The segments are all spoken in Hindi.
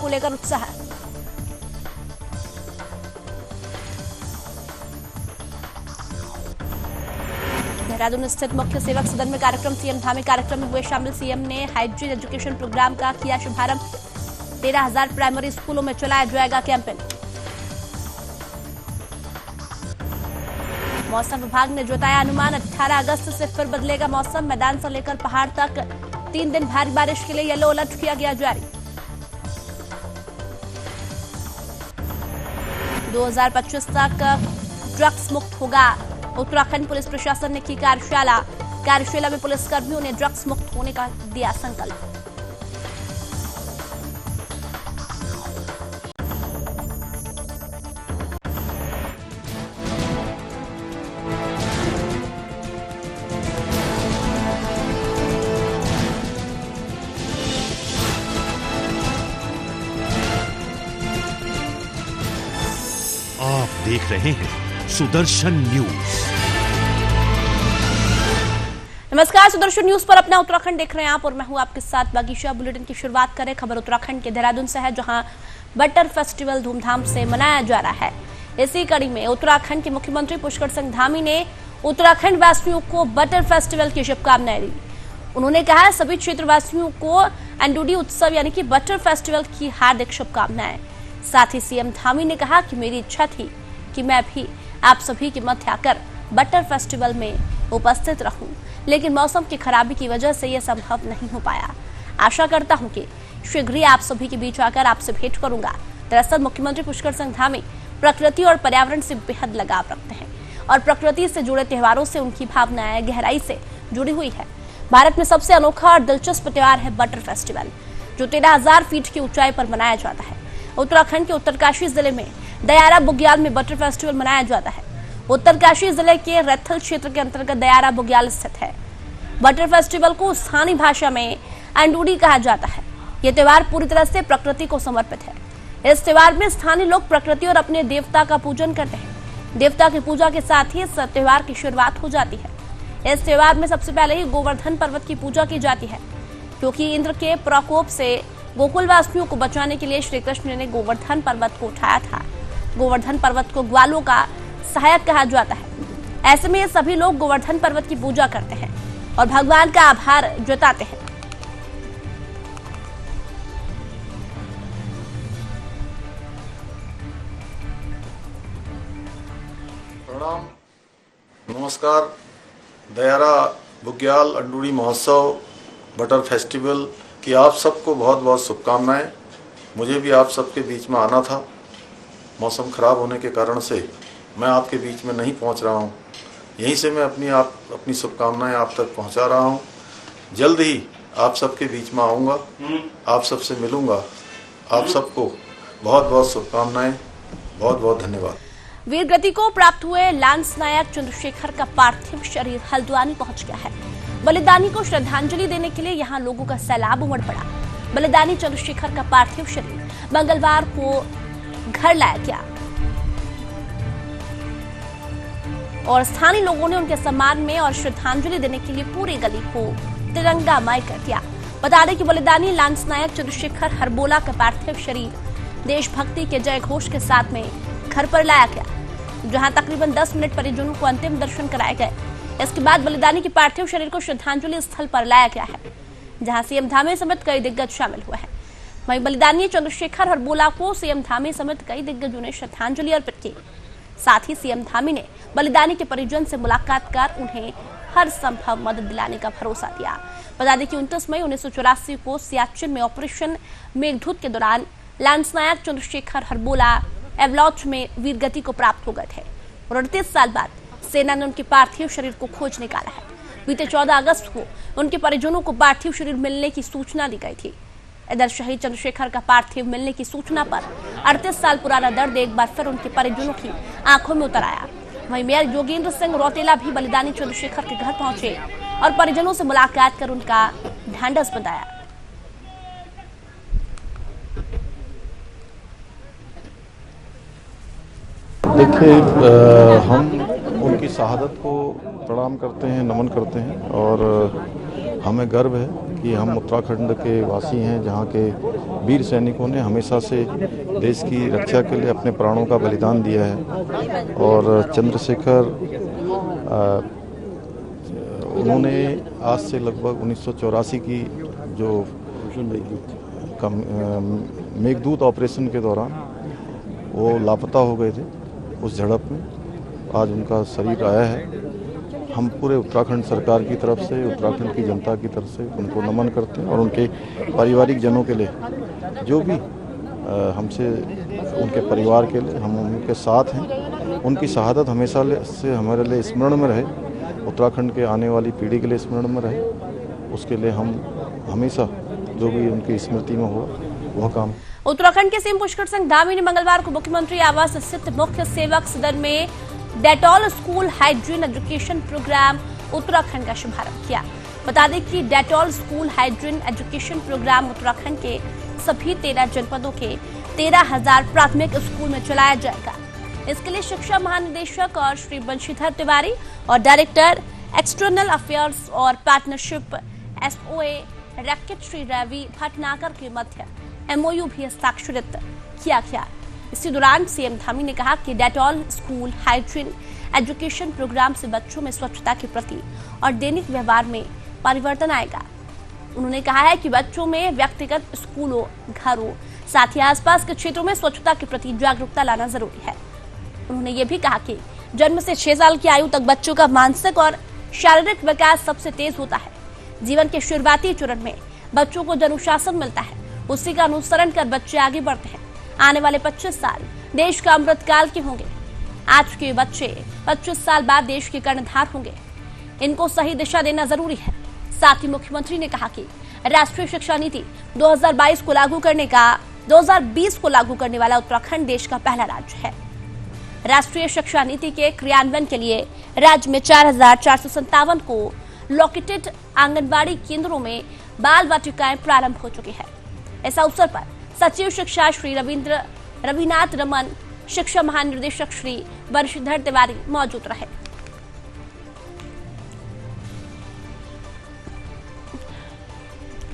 को लेकर उत्साह। देहरादून स्थित मुख्य सेवक सदन में कार्यक्रम, सीएम धामी कार्यक्रम में हुए शामिल। सीएम ने हाइजीन एजुकेशन प्रोग्राम का किया शुभारंभ। 13,000 प्राइमरी स्कूलों में चलाया जाएगा कैंपेन। मौसम विभाग ने जताया अनुमान, 18 अगस्त से फिर बदलेगा मौसम। मैदान से लेकर पहाड़ तक 3 दिन भारी बारिश के लिए येलो अलर्ट किया गया जारी। 2025 तक ड्रग्स मुक्त होगा। उत्तराखंड पुलिस प्रशासन ने की कार्यशाला में पुलिसकर्मियों ने ड्रग्स मुक्त होने का दिया संकल्प। आप देख रहे हैं सुदर्शन न्यूज। नमस्कार, सुदर्शन न्यूज पर अपना उत्तराखंड देख रहे हैं आप और मैं हूं आपके साथ बागीशा। बुलेटिन की शुरुआत करें खबर उत्तराखंड के देहरादून से है, जहां बटर फेस्टिवल धूमधाम से मनाया जा रहा है। इसी कड़ी में उत्तराखंड के मुख्यमंत्री पुष्कर सिंह धामी ने उत्तराखंड वासियों को बटर फेस्टिवल की शुभकामनाएं दी। उन्होंने कहा सभी क्षेत्रवासियों को एंडूडी उत्सव यानी कि बटर फेस्टिवल की हार्दिक शुभकामनाएं। साथ ही सीएम धामी ने कहा कि मेरी इच्छा थी कि मैं भी आप सभी के मध्य आकर बटर फेस्टिवल में उपस्थित रहूं, लेकिन मौसम की खराबी की वजह से यह संभव नहीं हो पाया। आशा करता हूं कि शीघ्र ही आप सभी के बीच आकर आपसे भेंट करूंगा। दरअसल मुख्यमंत्री पुष्कर सिंह धामी प्रकृति और पर्यावरण से बेहद लगाव रखते हैं और प्रकृति से जुड़े त्योहारों से उनकी भावनाएं गहराई से जुड़ी हुई है। भारत में सबसे अनोखा और दिलचस्प त्योहार है बटर फेस्टिवल, जो 13,000 फीट की ऊंचाई पर मनाया जाता है। उत्तराखंड के उत्तरकाशी जिले में दयारा बुग्याल में बटर फेस्टिवल मनाया जाता है। उत्तरकाशी जिले के रैथल क्षेत्र के अंतर्गत दयारा बुग्याल स्थित है। बटर फेस्टिवल को स्थानीय भाषा में एंडूडी कहा जाता है। यह त्योहार पूरी तरह से प्रकृति को समर्पित है। इस त्योहार में स्थानीय लोग प्रकृति और अपने देवता का पूजन करते हैं। देवता की पूजा के साथ ही इस त्योहार की शुरुआत हो जाती है। इस त्योहार में सबसे पहले ही गोवर्धन पर्वत की पूजा की जाती है, क्योंकि इंद्र के प्रकोप से गोकुल वासियों को बचाने के लिए श्री कृष्ण ने गोवर्धन पर्वत को उठाया था। गोवर्धन पर्वत को ग्वालों का सहायक कहा जाता है। ऐसे में सभी लोग गोवर्धन पर्वत की पूजा करते हैं और भगवान का आभार जताते हैं। प्रणाम, नमस्कार। दयारा बुग्याल अंडूडी महोत्सव बटर फेस्टिवल की आप सबको बहुत बहुत शुभकामनाएं। मुझे भी आप सबके बीच में आना था, मौसम खराब होने के कारण से मैं आपके बीच में नहीं पहुंच रहा हूं। यहीं से मैं अपनी शुभकामनाएं आप तक पहुंचा रहा हूं। जल्द ही आप सबके बीच में आऊँगा, आप सबसे मिलूँगा। आप सबको बहुत बहुत शुभकामनाएं, बहुत बहुत धन्यवाद। वीर गति को प्राप्त हुए लांस नायक चंद्रशेखर का पार्थिव शरीर हल्द्वानी पहुंच गया है। बलिदानी को श्रद्धांजलि देने के लिए यहां लोगों का सैलाब उमड़ पड़ा। बलिदानी चंद्रशेखर का पार्थिव शरीर मंगलवार को घर लाया गया और स्थानीय लोगों ने उनके सम्मान में और श्रद्धांजलि देने के लिए पूरी गली को तिरंगामय कर दिया। बता दें कि बलिदानी लांस नायक चंद्रशेखर हरबोला का पार्थिव शरीर देशभक्ति के जय घोष के साथ में घर पर लाया गया, जहां तकरीबन 10 मिनट परिजनों को अंतिम दर्शन कराए गए। इसके बाद बलिदानी के पार्थिव शरीर को श्रद्धांजलि स्थल पर लाया गया है, जहां सीएम धामी समेत कई दिग्गज शामिल हुए हैं। वहीं बलिदानी चंद्रशेखर हरबोला को सीएम धामी समेत कई दिग्गजों ने श्रद्धांजलि अर्पित की। साथ ही सीएम धामी ने बलिदानी के परिजन से मुलाकात कर उन्हें हर संभव मदद दिलाने का भरोसा दिया। बता दें कि 29 मई 1984 को सियाचिन में ऑपरेशन मेघदूत के दौरान लांस नायक चंद्रशेखर हरबोला एवलॉच में वीरगति को प्राप्त हो गए थे और 38 साल बाद सेना ने उनके पार्थिव शरीर को खोज निकाला है। बीते 14 अगस्त को उनके परिजनों को पार्थिव शरीर मिलने की सूचना दी गई थी। इधर शहीद चंद्रशेखर का पार्थिव मिलने की सूचना पर 38 साल पुराना दर्द एक बार फिर उनके परिजनों की आंखों में उतर आया। वहीं मेयर योगेंद्र सिंह रौतेला भी बलिदानी चंद्रशेखर के घर पहुंचे और परिजनों से मुलाकात कर उनका ढांढस बंधाया। देखिए, हम उनकी शहादत को प्रणाम करते हैं, नमन करते हैं और हमें गर्व है कि हम उत्तराखंड के वासी हैं, जहाँ के वीर सैनिकों ने हमेशा से देश की रक्षा के लिए अपने प्राणों का बलिदान दिया है। और चंद्रशेखर उन्होंने आज से लगभग 1984 की जो मेघदूत ऑपरेशन के दौरान वो लापता हो गए थे, उस झड़प में आज उनका शरीर आया है। हम पूरे उत्तराखंड सरकार की तरफ से, उत्तराखंड की जनता की तरफ से उनको नमन करते हैं और उनके पारिवारिक जनों के लिए जो भी हमसे, उनके परिवार के लिए हम उनके साथ हैं। उनकी शहादत हमेशा से हमारे लिए स्मरण में रहे, उत्तराखंड के आने वाली पीढ़ी के लिए स्मरण में रहे। उसके लिए हम हमेशा जो भी उनकी स्मृति में हो वह काम। उत्तराखंड के सीएम पुष्कर सिंह धामी ने मंगलवार को मुख्यमंत्री आवास स्थित मुख्य सेवक सदन में Dettol school hygiene education programme Uttarakhand का शुभारंभ किया। बता दें कि Dettol school hygiene education programme Uttarakhand के सभी 13 जनपदों के 13,000 प्राथमिक स्कूल में चलाया जाएगा। इसके लिए शिक्षा महानिदेशक और श्री बंशीधर तिवारी और डायरेक्टर एक्सटर्नल अफेयर्स और partnership SOA Reckitt Shri Ravi Bhatnagar के मध्य एमओयू भी हस्ताक्षरित किया गया। इसी दौरान सीएम धामी ने कहा कि Dettol school hygiene education programme से बच्चों में स्वच्छता के प्रति और दैनिक व्यवहार में परिवर्तन आएगा। उन्होंने कहा है कि बच्चों में व्यक्तिगत, स्कूलों, घरों, साथ ही आसपास के क्षेत्रों में स्वच्छता के प्रति जागरूकता लाना जरूरी है। उन्होंने ये भी कहा कि जन्म से 6 साल की आयु तक बच्चों का मानसिक और शारीरिक विकास सबसे तेज होता है। जीवन के शुरुआती चरण में बच्चों को जो अनुशासन मिलता है उसी का अनुसरण कर बच्चे आगे बढ़ते हैं। आने वाले 25 साल देश का अमृतकाल के होंगे। आज के बच्चे 25 साल बाद देश के कर्णधार होंगे। इनको सही दिशा देना जरूरी है। साथ ही मुख्यमंत्री ने कहा कि राष्ट्रीय शिक्षा नीति 2020 को लागू करने वाला उत्तराखंड देश का पहला राज्य है। राष्ट्रीय शिक्षा नीति के क्रियान्वयन के लिए राज्य में 4,457 को लोकेटेड आंगनबाड़ी केंद्रों में बाल वाटिकाएं प्रारंभ हो चुकी है। इस अवसर पर सचिव शिक्षा श्री रविनाथ रमन, शिक्षा महानिदेशक श्री बंशीधर तिवारी मौजूद रहे।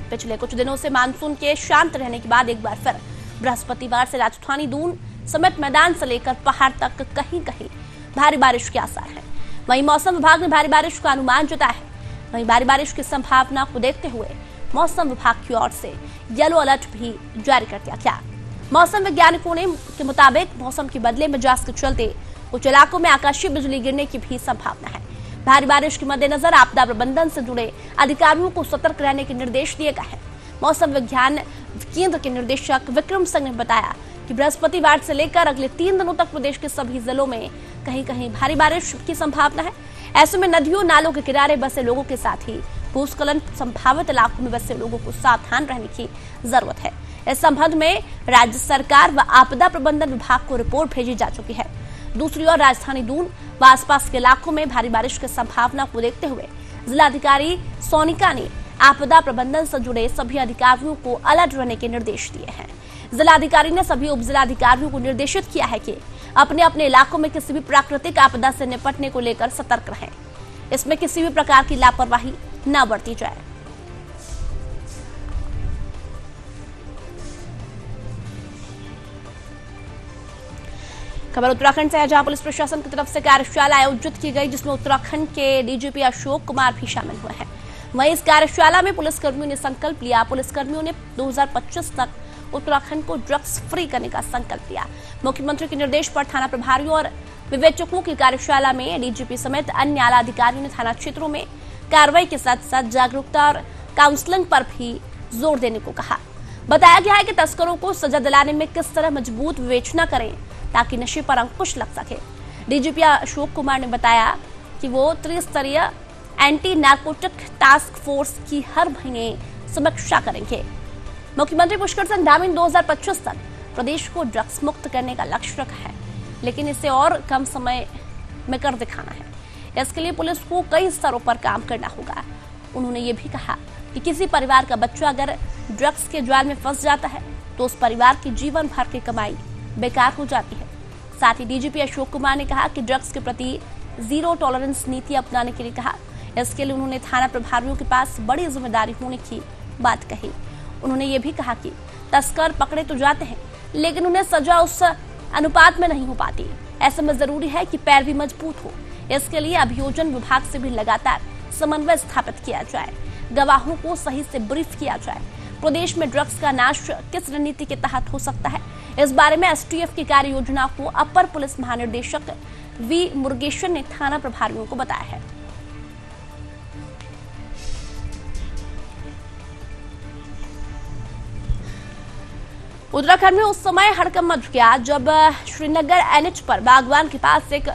पिछले कुछ दिनों से मानसून के शांत रहने के बाद एक बार फिर बृहस्पतिवार से राजधानी दून समेत मैदान से लेकर पहाड़ तक कहीं कहीं भारी बारिश के आसार हैं। वहीं मौसम विभाग ने भारी बारिश का अनुमान जताया है। वहीं भारी बारिश की संभावना को देखते हुए मौसम विभाग की ओर से येलो अलर्ट भी जारी कर दिया गया। मौसम वैज्ञानिकों के मुताबिक मौसम के बदले मिजाज के चलते कुछ इलाकों में आकाशीय बिजली गिरने की भी संभावना है। भारी बारिश के मद्देनजर आपदा प्रबंधन से जुड़े अधिकारियों को सतर्क रहने के निर्देश दिए गए हैं। मौसम विज्ञान केंद्र के निदेशक विक्रम सिंह ने बताया कि बृहस्पतिवार से लेकर अगले 3 दिनों तक प्रदेश के सभी जिलों में कहीं कहीं भारी बारिश की संभावना है। ऐसे में नदियों, नालों के किनारे बसे लोगों के साथ ही भूस्खलन संभावित इलाकों में बसे लोगों को सावधान रहने की जरूरत है। इस संबंध में राज्य सरकार व आपदा प्रबंधन विभाग को रिपोर्ट भेजी जा चुकी है। दूसरी ओर राजधानी दून व आसपास के इलाकों में भारी बारिश की संभावना को देखते हुए जिलाधिकारी सोनिका ने आपदा प्रबंधन से जुड़े सभी अधिकारियों को अलर्ट रहने के निर्देश दिए हैं। जिलाधिकारी ने सभी उप जिलाधिकारियों को निर्देशित किया है कि अपने अपने इलाकों में किसी भी प्राकृतिक आपदा से निपटने को लेकर सतर्क रहें। इसमें किसी भी प्रकार की लापरवाही न बरती जाए। खबर उत्तराखंड से है, जहां पुलिस प्रशासन की तरफ से कार्यशाला आयोजित की गई, जिसमें उत्तराखंड के डीजीपी अशोक कुमार भी शामिल हुए हैं। वहीं इस कार्यशाला में पुलिसकर्मियों ने संकल्प लिया। पुलिसकर्मियों ने 2025 तक उत्तराखंड को ड्रग्स फ्री करने का संकल्प लिया। मुख्यमंत्री के निर्देश पर थाना प्रभारियों और विवेचकों की कार्यशाला में डीजीपी समेत अन्य आला अधिकारियों ने थाना क्षेत्रों में कार्रवाई के साथ साथ जागरूकता और काउंसलिंग पर भी जोर देने को कहा। बताया गया है कि तस्करों को सजा दिलाने में किस तरह मजबूत विवेचना करें ताकि नशे पर अंकुश लग सके। डीजीपी अशोक कुमार ने बताया कि वो त्रिस्तरीय एंटी नार्कोटिक टास्क फोर्स की हर महीने समीक्षा करेंगे। मुख्यमंत्री पुष्कर सिंह धामी ने 2025 तक प्रदेश को ड्रग्स मुक्त करने का लक्ष्य रखा है, लेकिन इसे और कम समय में कर दिखाना है। इसके लिए पुलिस को कई स्तरों पर काम करना होगा। उन्होंने ये भी कहा कि किसी परिवार का बच्चा अगर ड्रग्स के जाल में फंस जाता है तो उस परिवार की जीवन भर की कमाई बेकार हो जाती है। साथ ही डीजीपी अशोक कुमार ने कहा कि ड्रग्स के प्रति जीरो टॉलरेंस नीति अपनाने के लिए कहा। इसके लिए उन्होंने थाना प्रभारियों के पास बड़ी जिम्मेदारी होने की बात कही। उन्होंने ये भी कहा कि तस्कर पकड़े तो जाते हैं, लेकिन उन्हें सजा उस अनुपात में नहीं हो पाती। ऐसे में जरूरी है कि पैरवी मजबूत हो। इसके लिए अभियोजन विभाग से भी लगातार समन्वय स्थापित किया जाए, गवाहों को सही से ब्रीफ किया जाए। प्रदेश में ड्रग्स का नाश किस रणनीति के तहत हो सकता है, इस बारे में एसटीएफ की कार्य योजना को अपर पुलिस महानिदेशक वी मुरुगेशन ने थाना प्रभारियों को बताया है। उत्तराखंड में उस समय हड़कंप मच गया जब श्रीनगर एनएच पर बागवान के पास एक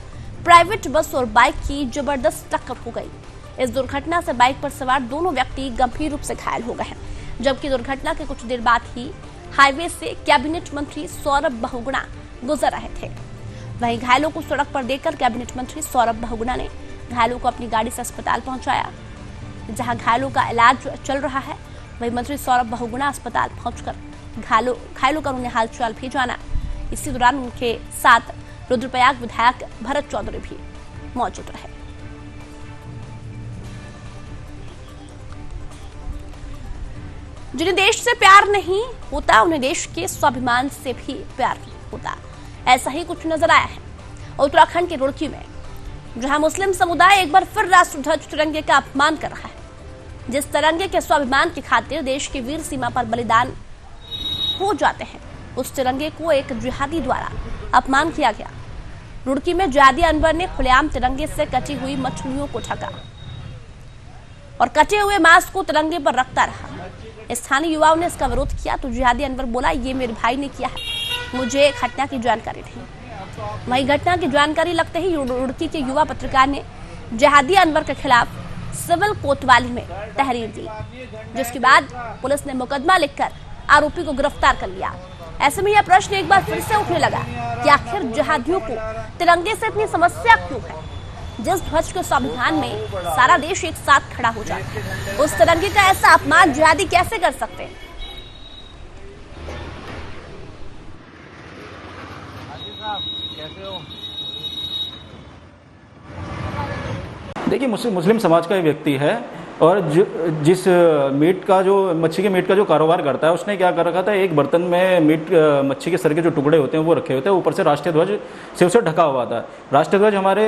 प्राइवेट बस और बाइक की जबरदस्त टक्कर हो गई। इस दुर्घटना से बाइक पर सवार दोनों व्यक्ति गंभीर रूप से घायल हो गए हैं, जबकि दुर्घटना के कुछ देर बाद ही हाईवे से कैबिनेट मंत्री सौरभ बहुगुणा गुजर रहे थे। वहीं घायलों को सड़क पर देखकर कैबिनेट मंत्री सौरभ बहुगुणा ने घायलों को अपनी गाड़ी से अस्पताल पहुंचाया, जहां घायलों का इलाज चल रहा है। वहीं मंत्री सौरभ बहुगुणा अस्पताल पहुंचकर घायलों का उन्हें हालचाल भी जाना। इसी दौरान उनके साथ रुद्रप्रयाग विधायक भरत चौधरी भी मौजूद रहे। जिन्हें देश से प्यार नहीं होता, उन्हें देश के स्वाभिमान से भी प्यार होता, ऐसा ही कुछ नजर आया है उत्तराखंड के रुड़की में, जहां मुस्लिम समुदाय एक बार फिर राष्ट्रध्वज तिरंगे का अपमान कर रहा है। जिस तिरंगे के स्वाभिमान की खातिर देश की वीर सीमा पर बलिदान हो जाते हैं, उस तिरंगे को एक जिहादी द्वारा अपमान किया गया। रुड़की में जिहादी अनवर ने खुलेआम तिरंगे से कटी हुई मछलियों को ढका और कटे हुए मांस को तिरंगे पर रखता रहा। स्थानीय युवाओं ने इसका विरोध किया तो जिहादी अनवर बोला, ये मेरे भाई ने किया है, मुझे घटना की जानकारी थी। वही घटना की जानकारी लगते ही रुड़की के युवा पत्रकार ने जिहादी अनवर के खिलाफ सिविल कोतवाली में तहरीर दी, जिसके बाद पुलिस ने मुकदमा लिखकर आरोपी को गिरफ्तार कर लिया। ऐसे में यह प्रश्न एक बार फिर से उठने लगा कि आखिर जिहादियों को तिरंगे से इतनी समस्या क्यों है? जिस ध्वज के स्वाभिमान में सारा देश एक साथ खड़ा हो जाता है, उस तिरंगे का ऐसा अपमान जिहादी कैसे कर सकते हैं? देखिए, मुस्लिम समाज का व्यक्ति है और जिस मीट का जो मच्छी के मीट का जो कारोबार करता है, उसने क्या कर रखा था, एक बर्तन में मीट मच्छी के सर के जो टुकड़े होते हैं वो रखे होते हैं, ऊपर से राष्ट्रीय ध्वज से उसे ढका हुआ था। राष्ट्रीय ध्वज हमारे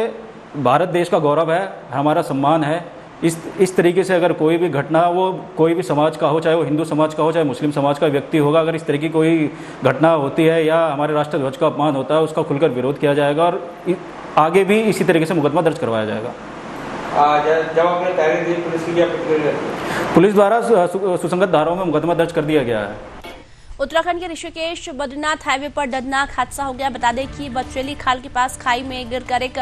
भारत देश का गौरव है, हमारा सम्मान है। इस तरीके से अगर कोई भी घटना, वो कोई भी समाज का हो, चाहे वो हिंदू समाज का हो, चाहे मुस्लिम समाज का व्यक्ति होगा, अगर इस तरह की कोई घटना होती है या हमारे राष्ट्रीय ध्वज का अपमान होता है, उसका खुलकर विरोध किया जाएगा और आगे भी इसी तरीके से मुकदमा दर्ज करवाया जाएगा। जब आपने तहरीर दी, पुलिस की क्या प्रतिक्रिया? पुलिस द्वारा सुसंगत धाराओं में मुकदमा दर्ज कर दिया गया है। उत्तराखंड के ऋषिकेश बद्रीनाथ हाईवे पर दर्दनाक हादसा हो गया। बता दें कि बचेली खाल के पास खाई में गिरकर एक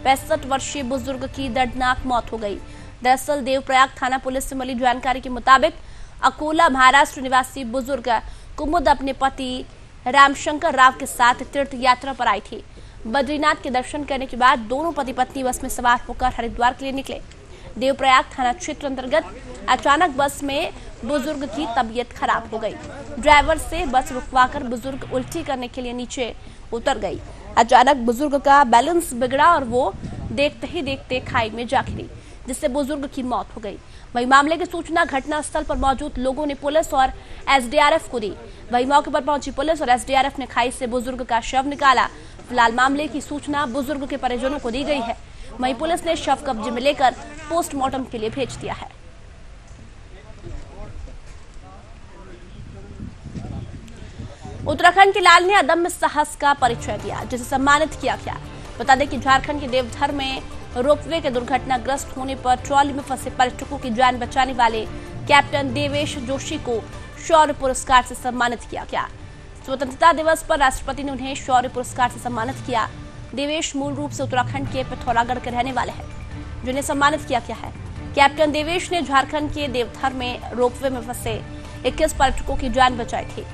65 वर्षीय बुजुर्ग की दर्दनाक मौत हो गई। दरअसल देवप्रयाग थाना पुलिस से मिली जानकारी के मुताबिक अकोला महाराष्ट्र निवासी बुजुर्ग कुमुद अपने पति रामशंकर राव के साथ तीर्थ यात्रा पर आई थी। बद्रीनाथ के दर्शन करने के बाद दोनों पति पत्नी बस में सवार होकर हरिद्वार के लिए निकले। देवप्रयाग थाना क्षेत्र अंतर्गत अचानक बस में बुजुर्ग की तबीयत खराब हो गई। ड्राइवर से बस रुकवाकर बुजुर्ग उल्टी करने के लिए नीचे उतर गई। अचानक बुजुर्ग का बैलेंस बिगड़ा और वो देखते ही देखते खाई में जा गिरी, जिससे बुजुर्ग की मौत हो गई। वही मामले की सूचना घटनास्थल पर मौजूद लोगों ने पुलिस और एसडीआरएफ को दी। वही मौके पर पहुंची पुलिस और एसडीआरएफ ने खाई से बुजुर्ग का शव निकाला। फिलहाल मामले की सूचना बुजुर्ग के परिजनों को दी गई है। वहीं पुलिस ने शव कब्जे में लेकर पोस्टमार्टम के लिए भेज दिया है। उत्तराखंड के लाल ने अदम्य साहस का परिचय दिया, जिसे सम्मानित किया गया। बता दें कि झारखंड के देवधर में रोपवे के दुर्घटनाग्रस्त होने पर ट्रॉली में फंसे पर्यटकों की जान बचाने वाले कैप्टन देवेश जोशी को शौर्य पुरस्कार से सम्मानित किया गया। स्वतंत्रता दिवस पर राष्ट्रपति ने उन्हें शौर्य पुरस्कार से सम्मानित किया। देवेश मूल रूप से उत्तराखंड के पिथौरागढ़ के रहने वाले हैं, जिन्हें सम्मानित किया गया है। कैप्टन देवेश ने झारखंड के देवधर में रोपवे में फंसे 21 पर्यटकों की जान बचाई थी,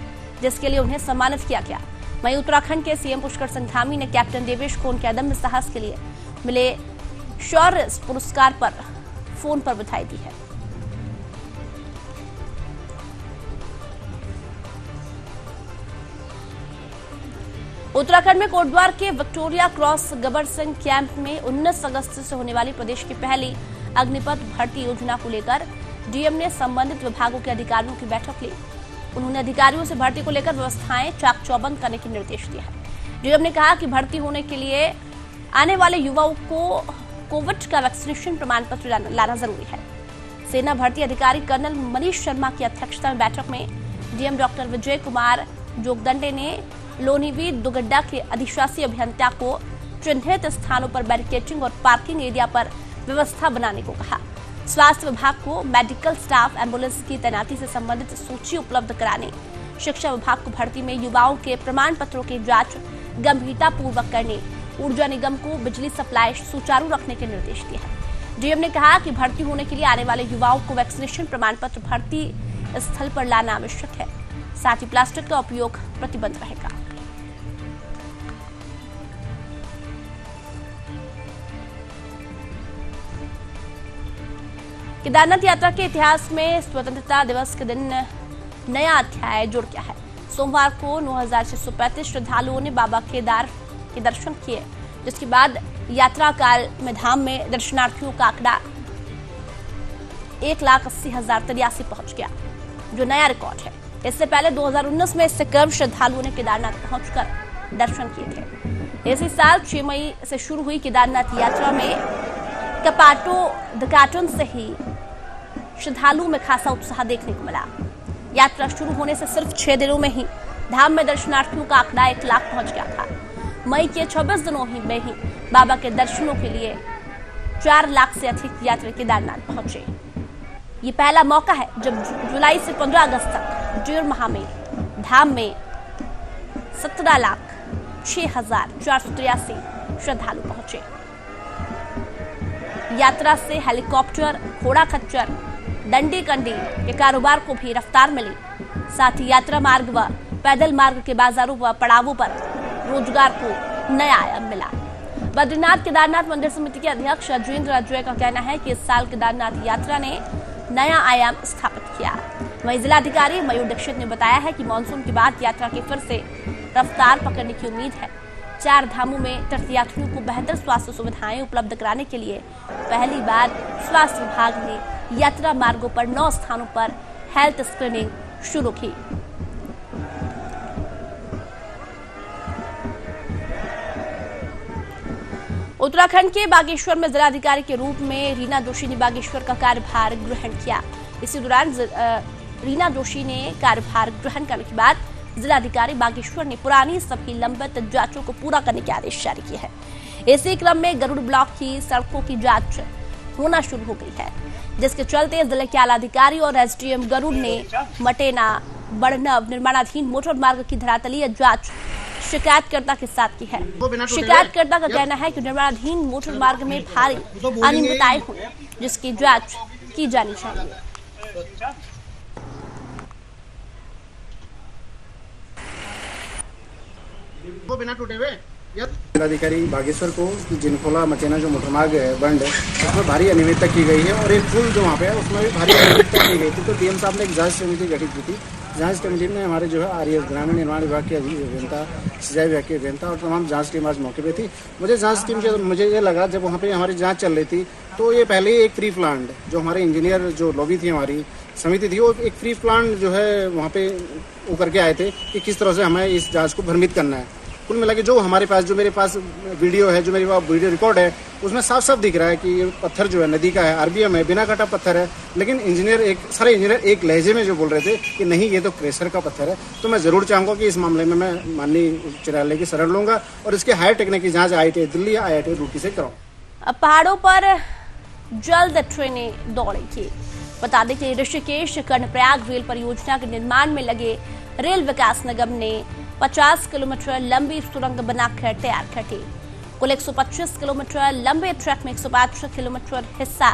जिसके लिए उन्हें सम्मानित किया गया। वहीं उत्तराखंड के सीएम पुष्कर सिंह धामी ने कैप्टन देवेश को उनके अदम्य साहस के लिए मिले शौर्य पुरस्कार पर फोन पर बधाई दी है। उत्तराखंड में कोटद्वार के विक्टोरिया क्रॉस गबर सिंह कैंप में 19 अगस्त से होने वाली प्रदेश की पहली अग्निपथ भर्ती योजना को लेकर डीएम ने संबंधित विभागों के अधिकारियों की बैठक ली। उन्होंने अधिकारियों से भर्ती को लेकर व्यवस्थाएं चाक चौबंद करने के निर्देश दिए हैं। डीएम ने कहा कि भर्ती होने के लिए आने वाले युवाओं को कोविड का वैक्सीनेशन प्रमाण पत्र लाना जरूरी है। सेना भर्ती अधिकारी कर्नल मनीष शर्मा की अध्यक्षता में बैठक में डीएम डॉक्टर विजय कुमार जोगदंडे ने लोनीवीर दुगड्डा के अधिशासी अभियंता को चिन्हित स्थानों पर बैरिकेडिंग और पार्किंग एरिया पर व्यवस्था बनाने को कहा। स्वास्थ्य विभाग को मेडिकल स्टाफ एम्बुलेंस की तैनाती से संबंधित सूची उपलब्ध कराने, शिक्षा विभाग को भर्ती में युवाओं के प्रमाण पत्रों की जांच गंभीरता पूर्वक करने, ऊर्जा निगम को बिजली सप्लाई सुचारू रखने के निर्देश दिए हैं। डीएम ने कहा कि भर्ती होने के लिए आने वाले युवाओं को वैक्सीनेशन प्रमाण पत्र भर्ती स्थल पर लाना आवश्यक है। साथ ही प्लास्टिक का उपयोग प्रतिबंध रहेगा। केदारनाथ यात्रा के इतिहास में स्वतंत्रता दिवस के दिन नया अध्याय जुड़ गया है। सोमवार को 9,635 श्रद्धालुओं ने बाबा केदार के दर्शन किए, जिसके बाद यात्रा काल में धाम में दर्शनार्थियों का आंकड़ा 1,80,083 पहुंच गया, जो नया रिकॉर्ड है। इससे पहले 2019 में इससे कम श्रद्धालुओं ने केदारनाथ पहुंचकर दर्शन किए थे। इसी साल 6 मई से शुरू हुई केदारनाथ यात्रा में कपाटों से ही श्रद्धालुओं में खासा उत्साह देखने को मिला। यात्रा शुरू होने से सिर्फ 6 दिनों में ही धाम में दर्शनार्थियों का आंकड़ा 1 लाख पहुंच गया था। मई के 26 दिनों में ही बाबा के दर्शनों के लिए 4 लाख से अधिक यात्री केदारनाथ पहुंचे। ये पहला मौका है जब जुलाई से 15 अगस्त तक डेढ़ माह में धाम में 17,06,483 श्रद्धालु पहुंचे। यात्रा से हेलीकॉप्टर, घोड़ा खच्चर, डंडी कंडी के कारोबार को भी रफ्तार मिली। साथ ही यात्रा मार्ग व पैदल मार्ग के बाजारों व पड़ावों पर रोजगार को नया आयाम मिला। बद्रीनाथ केदारनाथ मंदिर समिति के अध्यक्ष अजयेंद्र अजय का कहना है कि इस साल केदारनाथ यात्रा ने नया आयाम स्थापित किया। वहीं जिलाधिकारी मयूर दीक्षित ने बताया है कि मानसून के बाद यात्रा की फिर से रफ्तार पकड़ने की उम्मीद है। 4 धामों में तीर्थयात्रियों को बेहतर स्वास्थ्य सुविधाएं उपलब्ध कराने के लिए पहली बार स्वास्थ्य विभाग ने यात्रा मार्गों पर 9 स्थानों पर हेल्थ स्क्रीनिंग शुरू की। उत्तराखंड के बागेश्वर में जिलाधिकारी के रूप में रीना जोशी ने बागेश्वर का कार्यभार ग्रहण किया। इसी दौरान रीना जोशी ने कार्यभार ग्रहण करने के बाद जिलाधिकारी बागेश्वर ने पुरानी सभी लंबित जांचों को पूरा करने के आदेश जारी किए हैं। इसी क्रम में गरुड़ ब्लॉक की सड़कों की जांच होना शुरू हो गई है, जिसके चलते जिले के आला अधिकारी और एसडीएम गरुड़ ने मटेना बड़नव निर्माणाधीन मोटर मार्ग की धरातलीय जांच शिकायतकर्ता के साथ की है। शिकायतकर्ता का कहना है कि निर्माणाधीन मोटर मार्ग में भारी अनियमितताएं हुई, जिसकी जांच की जानी चाहिए। बिना टूटे हुए जिलाधिकारी बागेश्वर को जिनखोला मचेना जो मोटरमार्ग है बंड है, उसमें भारी अनियमितता की गई है और एक पुल जो वहाँ पे है उसमें भी भारी अनियमितता की गई थी। तो डीएम साहब ने एक जांच समिति गठित की थी। जांच कमेटी में हमारे जो है आरएस ग्रामीण निर्माण विभाग के अभियंता, सिंचाई विभाग के अभियंता और तमाम जांच टीम आज मौके पे थी। मुझे ये लगा जब वहाँ पे हमारी जांच चल रही थी तो ये पहले ही एक प्री प्लान जो हमारे इंजीनियर जो लॉबी थी हमारी समिति थी वो एक प्री प्लान जो है वहाँ पे वो करके आए थे कि किस तरह से हमें इस जाँच को भ्रमित करना है। कुल मिला के जो हमारे पास जो मेरे पास वीडियो है, जो मेरे पास वीडियो रिकॉर्ड है, उसमें साफ साफ दिख रहा है कि ये पत्थर जो है नदी का है, आरबीएम है, बिना काटा पत्थर है। लेकिन सारे इंजीनियर एक लहजे में जो बोल रहे थे कि नहीं ये तो क्रेशर का पत्थर है। तो मैं जरूर चाहूंगा कि इस मामले में मैं माननीय उच्च न्यायालय की शरण लूंगा और इसके हायर टेक्निक की जाँच IIT दिल्ली या IIT रुड़की से कराऊँ। अब पहाड़ों पर जल्द ट्रेनें दौड़ेंगी। बता दें कि ऋषिकेश कर्णप्रयाग रेल परियोजना के निर्माण में लगे रेल विकास निगम ने 50 किलोमीटर लंबी सुरंग बनाकर तैयार कर दी। कुल 125 किलोमीटर लंबे ट्रैक में 105 किलोमीटर हिस्सा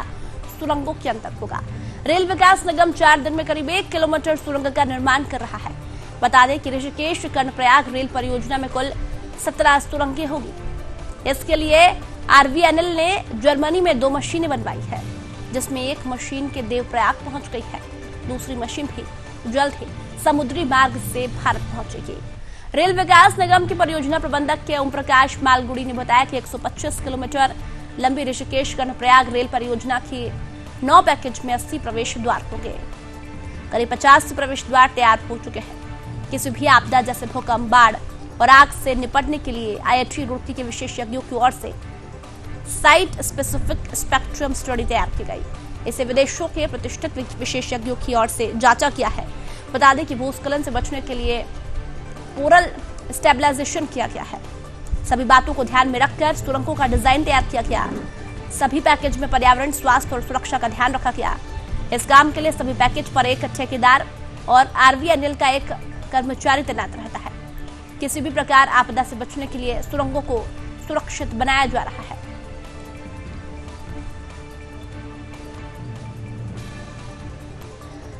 सुरंगों के अंदर होगा। रेल विकास निगम 4 दिन में करीब 1 किलोमीटर सुरंग का निर्माण कर रहा है। बता दें कि ऋषिकेश कर्णप्रयाग रेल परियोजना में कुल 17 सुरंगें होगी। इसके लिए RVNL ने जर्मनी में 2 मशीनें बनवाई है, जिसमें एक मशीन के देवप्रयाग पहुंच गई है। दूसरी मशीन भी जल्द ही समुद्री मार्ग से भारत पहुंचेगी। रेल विकास निगम के परियोजना प्रबंधक के ओम प्रकाश मालगुड़ी ने बताया कि 125 किलोमीटर लंबी ऋषिकेश कर्णप्रयाग रेल परियोजना की 9 पैकेज में 80 प्रवेश द्वार होंगे। करीब 50 प्रवेश द्वार तैयार हो चुके हैं। किसी भी आपदा जैसे भूकंप, बाढ़ और आग से निपटने के लिए IIT रुड़की के विशेषज्ञों की ओर से साइट स्पेसिफिक स्पेक्ट्रम स्टडी तैयार की गई। इसे विदेशों के प्रतिष्ठित विशेषज्ञों की ओर से जांचा किया है। बता दें कि भूस्खलन से बचने के लिए कोरल स्टेबलाइजेशन किया गया है। सभी बातों को ध्यान में रखकर सुरंगों का डिजाइन तैयार किया गया। सभी पैकेज में पर्यावरण, स्वास्थ्य और सुरक्षा का ध्यान रखा गया। इस काम के लिए सभी पैकेज पर एक ठेकेदार और RVNL का एक कर्मचारी तैनात रहता है। किसी भी प्रकार आपदा से बचने के लिए सुरंगों को सुरक्षित बनाया जा रहा है।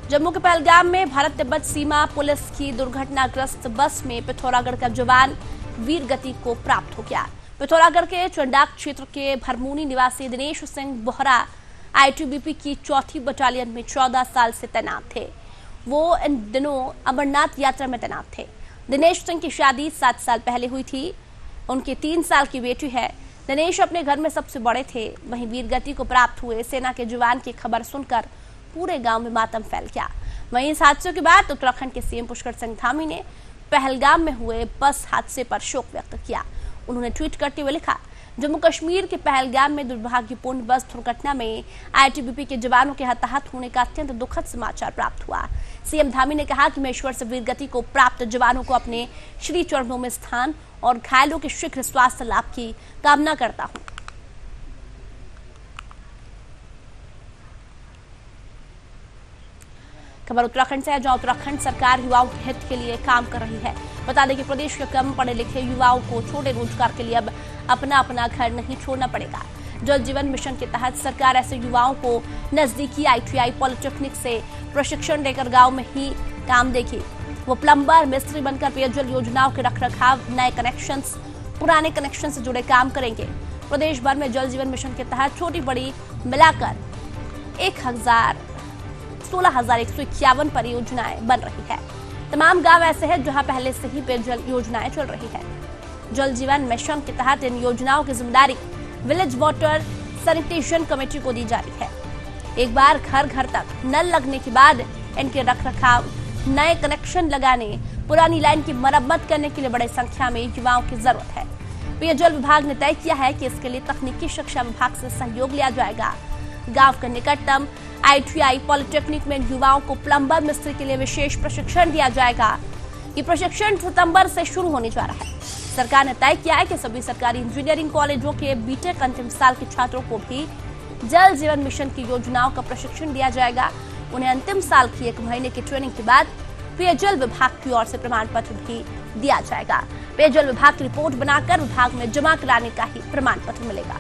जम्मू के पहलगाम में भारत तिब्बत सीमा पुलिस की दुर्घटनाग्रस्त बस में पिथौरागढ़ का जवान वीर गति को प्राप्त हो गया। पिथौरागढ़ के चंडाक क्षेत्र के भरमूनी निवासी दिनेश सिंह बोहरा ITBP की 4th बटालियन में 14 साल से तैनात थे। वो इन दिनों अमरनाथ यात्रा में तैनात थे। दिनेश सिंह की शादी 7 साल पहले हुई थी। उनकी 3 साल की बेटी है। दिनेश अपने घर में सबसे बड़े थे। वहीं वीरगति को प्राप्त हुए सेना के जवान की खबर सुनकर पूरे गांव में मातम फैल गया। वहीं इस हादसे के बाद उत्तराखंड के CM पुष्कर सिंह धामी ने पहलगाम में हुए बस हादसे पर शोक व्यक्त किया। उन्होंने ट्वीट करते हुए लिखा, जम्मू कश्मीर के पहलगाम में दुर्भाग्यपूर्ण बस दुर्घटना में ITBP के जवानों के हताहत होने का अत्यंत दुखद समाचार प्राप्त हुआ। CM धामी ने कहा कि मैं ईश्वर से वीरगति को प्राप्त जवानों को अपने श्री चरणों में स्थान और घायलों के शीघ्र स्वास्थ्य लाभ की कामना करता हूं। खबर उत्तराखंड से है, जहां उत्तराखंड सरकार युवाओं के हित के लिए काम कर रही है। बता दें कि प्रदेश के कम पढ़े लिखे युवाओं को छोटे रोजगार के लिए अब अपना घर नहीं छोड़ना पड़ेगा। जल जीवन मिशन के तहत सरकार ऐसे युवाओं को नजदीकी ITI पॉलिटेक्निक से प्रशिक्षण देकर गांव में ही काम देगी। वो प्लम्बर, मिस्त्री बनकर पेयजल योजनाओं के रखरखाव, नए कनेक्शंस, पुराने कनेक्शन से जुड़े काम करेंगे। प्रदेश भर में जल जीवन मिशन के तहत छोटी बड़ी मिलाकर 16,151 परियोजनाएं बन रही है। तमाम गांव ऐसे हैं जहां पहले से ही पेयजल योजनाएं चल रही है। जल जीवन मिशन के तहत इन योजनाओं की जिम्मेदारी विलेज वाटर सैनिटेशन कमेटी को दी जा रही है। एक बार घर घर तक नल लगने के बाद इनके रखरखाव, नए कनेक्शन लगाने, पुरानी लाइन की मरम्मत करने के लिए बड़ी संख्या में युवाओं की जरूरत है। पेयजल विभाग ने तय किया है कि इसके लिए तकनीकी शिक्षा विभाग से सहयोग लिया जाएगा। गांव के निकटतम ITI पॉलिटेक्निक में युवाओं को प्लम्बर, मिस्त्री के लिए विशेष प्रशिक्षण दिया जाएगा। ये प्रशिक्षण सितंबर से शुरू होने जा रहा है। सरकार ने तय किया है कि सभी सरकारी इंजीनियरिंग कॉलेजों के BTech अंतिम साल के छात्रों को भी जल जीवन मिशन की योजनाओं का प्रशिक्षण दिया जाएगा। उन्हें अंतिम साल की 1 महीने की ट्रेनिंग के बाद पेयजल विभाग की ओर से प्रमाण पत्र भी दिया जाएगा। पेयजल विभाग की रिपोर्ट बनाकर विभाग में जमा कराने का ही प्रमाण पत्र मिलेगा।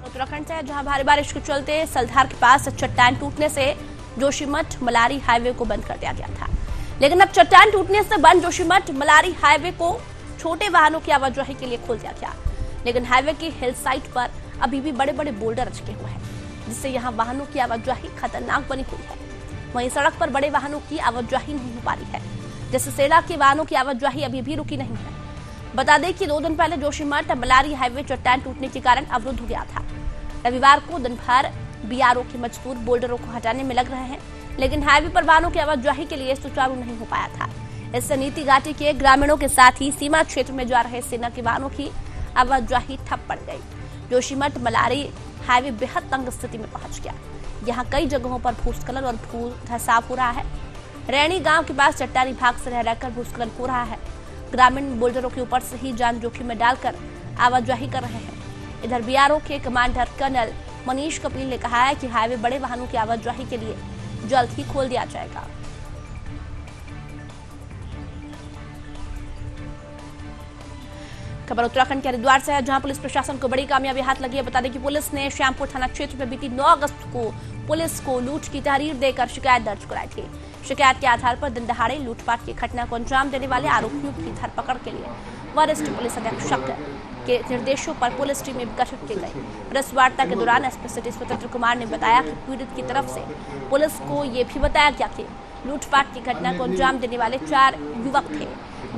उत्तराखंड से जहां भारी बारिश के चलते सलधार के पास चट्टान टूटने से जोशीमठ मलारी हाईवे को बंद कर दिया गया था। लेकिन अब चट्टान टूटने से बंद जोशीमठ मलारी हाईवे को छोटे वाहनों की आवाजाही के लिए खोल दिया गया। लेकिन हाईवे की हिल साइड पर अभी भी बड़े बड़े बोल्डर रचे हुए हैं, जिससे यहाँ वाहनों की आवाजाही खतरनाक बनी हुई है। वहीं सड़क पर बड़े वाहनों की आवाजाही नहीं हो पा रही है, जिससे सेना के वाहनों की आवाजाही अभी भी रुकी नहीं है। बता दें कि 2 दिन पहले जोशीमठ मलारी हाईवे चट्टान टूटने के कारण अवरुद्ध हो गया था। रविवार को दिन भर BRO के मजदूर बोल्डरों को हटाने में लग रहे हैं, लेकिन हाईवे पर वाहनों की आवाजाही के लिए सुचारू नहीं हो पाया था। इससे नीति घाटी के ग्रामीणों के साथ ही सीमा क्षेत्र में जा रहे सेना के वाहनों की आवाजाही ठप पड़ गई। जोशीमठ मलारी हाईवे बेहद तंग स्थिति में पहुंच गया। यहाँ कई जगहों पर भूस्खलन और भू धसाव हो रहा है। रैणी गांव के पास चट्टानी भाग से रह रहकर भूस्खलन हो रहा है। ग्रामीण बोल्डरों के ऊपर से ही जान जोखिम में डालकर आवाजाही कर रहे हैं। इधर BRO के कमांडर कर्नल मनीष कपिल ने कहा है कि हाईवे बड़े वाहनों की आवाजाही के लिए जल्द ही खोल दिया जाएगा। खबर उत्तराखंड के हरिद्वार से है, जहां पुलिस प्रशासन को बड़ी कामयाबी हाथ लगी है। बता दें कि पुलिस ने श्यामपुर थाना क्षेत्र में बीती 9 अगस्त को पुलिस को लूट की तहरीर देकर शिकायत दर्ज कराई थी। शिकायत के आधार पर दिन दहाड़े लूटपाट की घटना को अंजाम देने वाले आरोपियों की धरपकड़ के लिए वरिष्ठ पुलिस अधीक्षक के निर्देशों पर पुलिस टीमें गठित की गई। प्रेस वार्ता के दौरान एसपी सिटी स्वतंत्र कुमार ने बताया कि पीड़ित की तरफ से पुलिस को ये भी बताया गया कि लूटपाट की घटना को अंजाम देने वाले 4 युवक थे।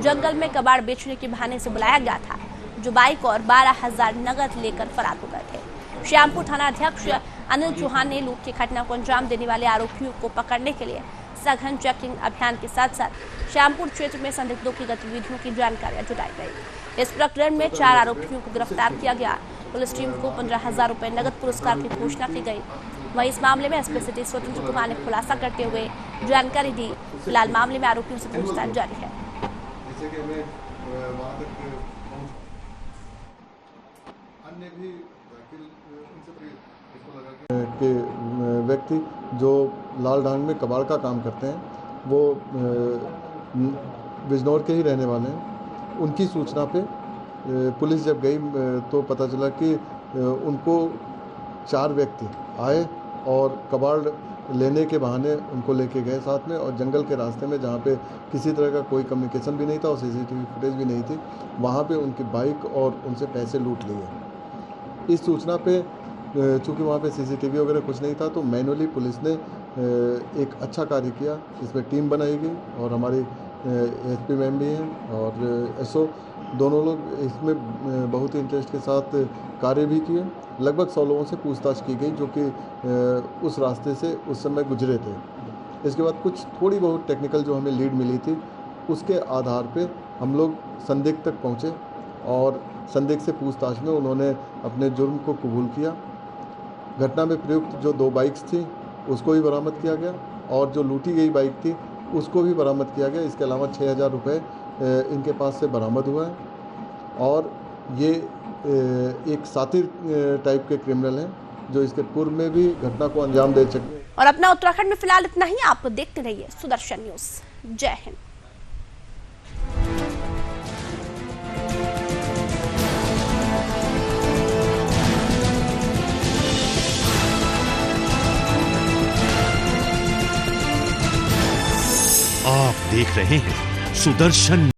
जंगल में कबाड़ बेचने के बहाने से बुलाया गया था, जो बाइक और 12,000 नगद लेकर फरार हो गए थे। श्यामपुर थाना अध्यक्ष अनिल चौहान ने लूट की घटना को अंजाम देने वाले आरोपियों को पकड़ने के लिए सघन चेकिंग अभियान के साथ साथ श्यामपुर क्षेत्र में संदिग्धों की गतिविधियों की जानकारी जुटाई गई। इस प्रकरण में 4 आरोपियों को गिरफ्तार किया गया। पुलिस टीम को 15,000 रुपए नगद पुरस्कार की घोषणा की गई। वहीं इस मामले में एसपी सिटी स्वतंत्र कुमार ने खुलासा करते हुए जानकारी दी। फिलहाल मामले में आरोपियों से पूछताछ जारी है। के व्यक्ति जो लाल डांग में कबाड़ का काम करते हैं वो बिजनौर के ही रहने वाले हैं। उनकी सूचना पे पुलिस जब गई तो पता चला कि उनको 4 व्यक्ति आए और कबाड़ लेने के बहाने उनको लेके गए साथ में, और जंगल के रास्ते में जहाँ पे किसी तरह का कोई कम्युनिकेशन भी नहीं था और सीसीटीवी फुटेज भी नहीं थी, वहाँ पे उनकी बाइक और उनसे पैसे लूट लिए। इस सूचना पे चूँकि वहाँ पे सीसीटीवी वगैरह कुछ नहीं था तो मैनुअली पुलिस ने एक अच्छा कार्य किया। इसमें टीम बनाई गई और हमारी एसपी मैम भी हैं और एसओ, दोनों लोग इसमें बहुत ही इंटरेस्ट के साथ कार्य भी किए। लगभग 100 लोगों से पूछताछ की गई जो कि उस रास्ते से उस समय गुजरे थे। इसके बाद कुछ थोड़ी बहुत टेक्निकल जो हमें लीड मिली थी, उसके आधार पे हम लोग संदिग्ध तक पहुँचे और संदिग्ध से पूछताछ में उन्होंने अपने जुर्म को कबूल किया। घटना में प्रयुक्त जो 2 बाइक्स थी उसको भी बरामद किया गया और जो लूटी गई बाइक थी उसको भी बरामद किया गया। इसके अलावा 6,000 रुपये इनके पास से बरामद हुआ है और ये एक साथी टाइप के क्रिमिनल हैं जो इसके पूर्व में भी घटना को अंजाम दे चुके। और अपना उत्तराखंड में फिलहाल इतना ही। आप देखते रहिए सुदर्शन न्यूज। जय हिंद। आप देख रहे हैं सुदर्शन।